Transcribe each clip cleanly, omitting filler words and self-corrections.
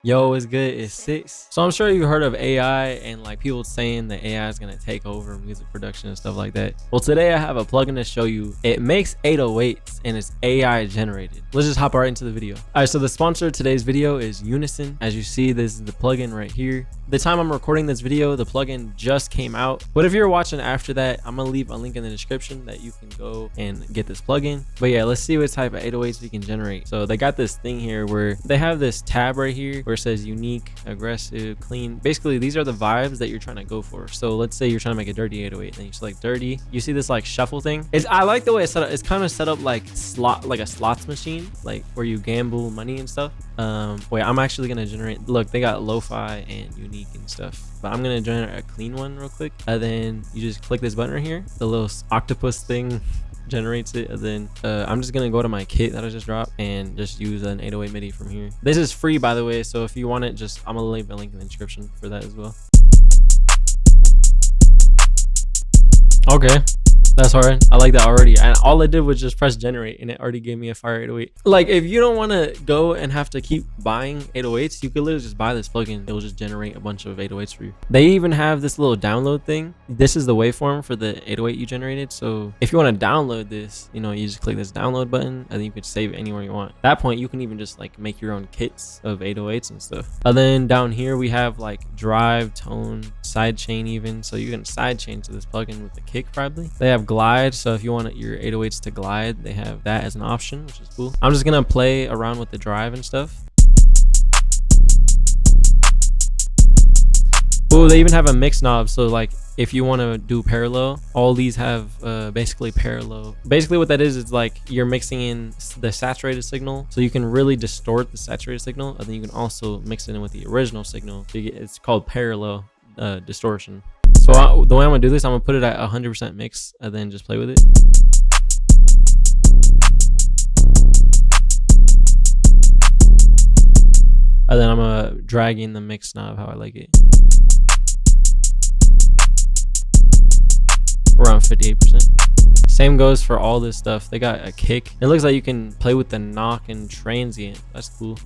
Yo, it's good. It's 6. So I'm sure you heard of AI and like people saying that AI is gonna take over music production and stuff like that. Well, today I have a plugin to show you. It makes 808s and it's AI generated. Let's just hop right into the video. All right, so the sponsor of today's video is Unison. As you see, this is the plugin right here. The time I'm recording this video, the plugin just came out. But if you're watching after that, I'm gonna leave a link in the description that you can go and get this plugin. But yeah, let's see what type of 808s we can generate. So they got this thing here where they have this tab right here where it says unique, aggressive, clean. Basically, these are the vibes that you're trying to go for. So let's say you're trying to make a dirty 808, then you select dirty. You see this like shuffle thing? I like the way it's set up. It's kind of set up like a slots machine, like where you gamble money and stuff. Wait, I'm actually gonna generate. Look, they got lo-fi and unique and stuff. But I'm gonna generate a clean one real quick. And then you just click this button right here. The little octopus thing generates it. And then I'm just gonna go to my kit that I just dropped and just use an 808 MIDI from here. This is free, by the way, so if you want it, just I'm gonna leave a link in the description for that as well. Okay, that's hard. I like that already. And all I did was just press generate and it already gave me a fire 808. Like, if you don't want to go and have to keep buying 808s, you could literally just buy this plugin. It will just generate a bunch of 808s for you. They even have this little download thing. This is the waveform for the 808 you generated. So if you want to download this, you know, you just click this download button and then you could save it anywhere you want. At that point, you can even just like make your own kits of 808s and stuff. And then down here we have like drive, tone, sidechain even. So you can sidechain to this plugin with the kick probably. They have glide, so if you want your 808s to glide, they have that as an option, which is cool. I'm just gonna play around with the drive and stuff. Oh, they even have a mix knob, so like if you want to do parallel, all these have basically parallel. Basically what that is like you're mixing in the saturated signal, so you can really distort the saturated signal, and then you can also mix it in with the original signal. So it's called parallel distortion. So the way I'm gonna do this, I'm gonna put it at 100% mix and then just play with it. And then I'm gonna drag in the mix knob how I like it. Around 58%. Same goes for all this stuff. They got a kick. It looks like you can play with the knock and transient. That's cool.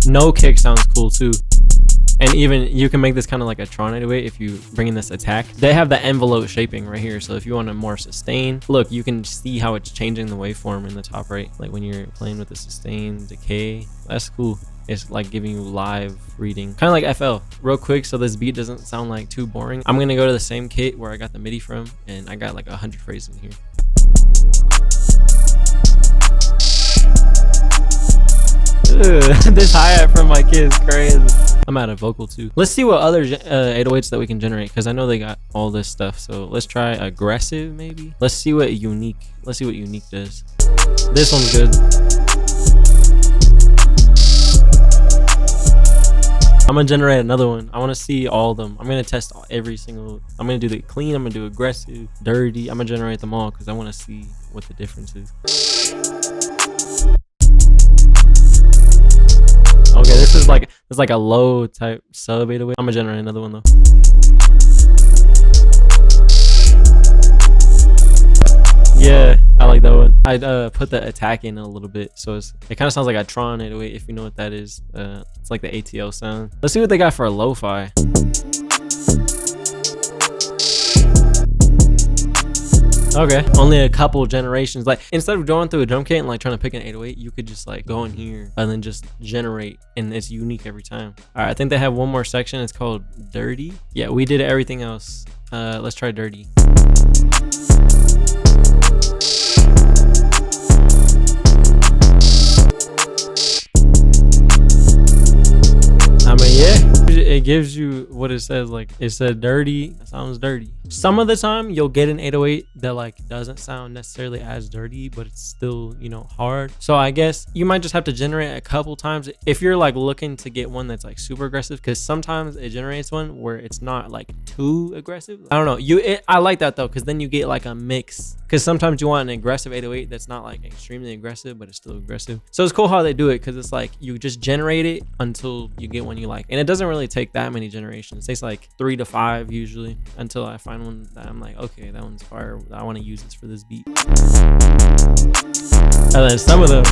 No kick sounds cool too. And even you can make this kind of like a Tron 808 if you bring in this attack. They have the envelope shaping right here, so if you want a more sustain, look, you can see how it's changing the waveform in the top right, like when you're playing with the sustain, decay. That's cool. It's like giving you live reading, kind of like FL. Real quick, so this beat doesn't sound like too boring, I'm gonna go to the same kit where I got the MIDI from, and I got like 100 phrases in here. This hi-hat from my kid is crazy. I'm out of vocal too. Let's see what other 808s that we can generate, because I know they got all this stuff. So let's try aggressive maybe. Let's see what unique does. This one's good. I'm gonna generate another one. I want to see all of them. I'm gonna test every single. I'm gonna do the clean, I'm gonna do aggressive, dirty. I'm gonna generate them all because I want to see what the difference is. Okay, this is like a low type sub 808. I'm gonna generate another one though. Yeah, I like that one. I put the attack in a little bit, so it kind of sounds like a Tron 808 if you know what that is. It's like the ATL sound. Let's see what they got for a lo-fi. Okay, only a couple generations. Like instead of going through a drum kit and like trying to pick an 808, you could just like go in here and then just generate, and it's unique every time. All right, I think they have one more section. It's called dirty. Yeah, we did everything else. Let's try dirty. I mean, yeah. It gives you what it says. Like it said dirty. It sounds dirty. Some of the time you'll get an 808 that like doesn't sound necessarily as dirty, but it's still, you know, hard. So I guess you might just have to generate a couple times if you're like looking to get one that's like super aggressive, because sometimes it generates one where it's not like too aggressive. I don't know. I like that though, because then you get like a mix, because sometimes you want an aggressive 808 that's not like extremely aggressive but it's still aggressive. So it's cool how they do it, because it's like you just generate it until you get one you like, and it doesn't really take take that many generations. It takes like 3 to 5 usually until I find one that I'm like, okay, that one's fire. I want to use this for this beat. And then some of them,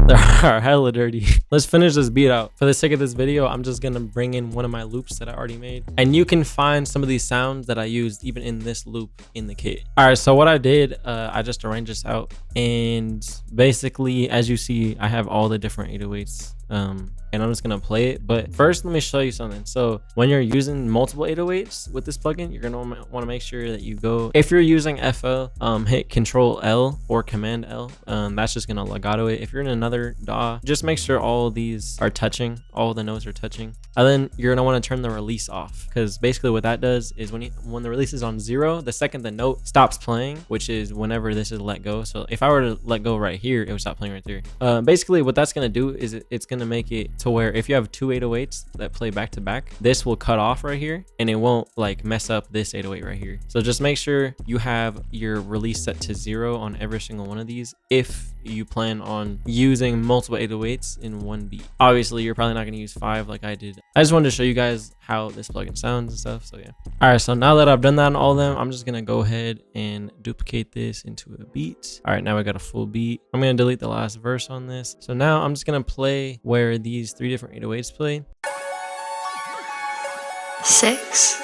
they are hella dirty. Let's finish this beat out. For the sake of this video, I'm just gonna bring in one of my loops that I already made, and you can find some of these sounds that I used even in this loop in the kit. All right, so what I did, I just arranged this out, and basically, as you see, I have all the different 808s. And I'm just gonna play it. But first, let me show you something. So when you're using multiple 808s with this plugin, you're gonna want to make sure that you go, if you're using FL, hit Control L or Command L. That's just gonna legato it. If you're in another DAW, just make sure all of these are touching, all the notes are touching, and then you're gonna want to turn the release off, because basically what that does is when the release is on 0, the second the note stops playing, which is whenever this is let go. So if I were to let go right here, it would stop playing right there. Basically what that's gonna do is it's gonna make it to where if you have 2 808s that play back to back, this will cut off right here and it won't like mess up this 808 right here. So just make sure you have your release set to 0 on every single one of these if you plan on using multiple 808s in one beat. Obviously you're probably not going to use 5 like I did. I just wanted to show you guys how this plugin sounds and stuff. So yeah. All right, so now that I've done that on all of them, I'm just gonna go ahead and duplicate this into a beat. All right, now I got a full beat. I'm gonna delete the last verse on this. So now I'm just gonna play where these 3 different 808s play. 6.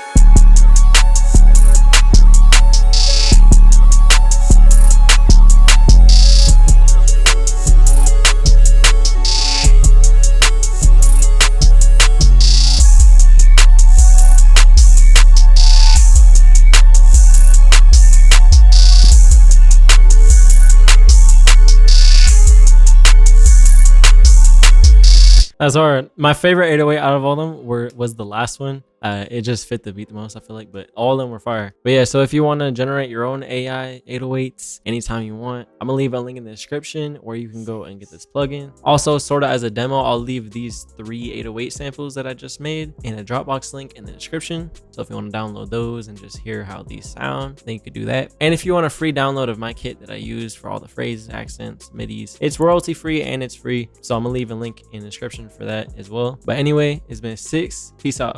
That's hard. My favorite 808 out of all of them was the last one. It just fit the beat the most, I feel like, but all of them were fire. But yeah, so if you want to generate your own AI 808s anytime you want, I'm gonna leave a link in the description where you can go and get this plugin. Also, sort of as a demo, I'll leave these 3 808 samples that I just made in a Dropbox link in the description. So if you want to download those and just hear how these sound, then you could do that. And if you want a free download of my kit that I use for all the phrases, accents, midis, it's royalty free and it's free. So I'm gonna leave a link in the description for that as well. But anyway, it's been 6. Peace out.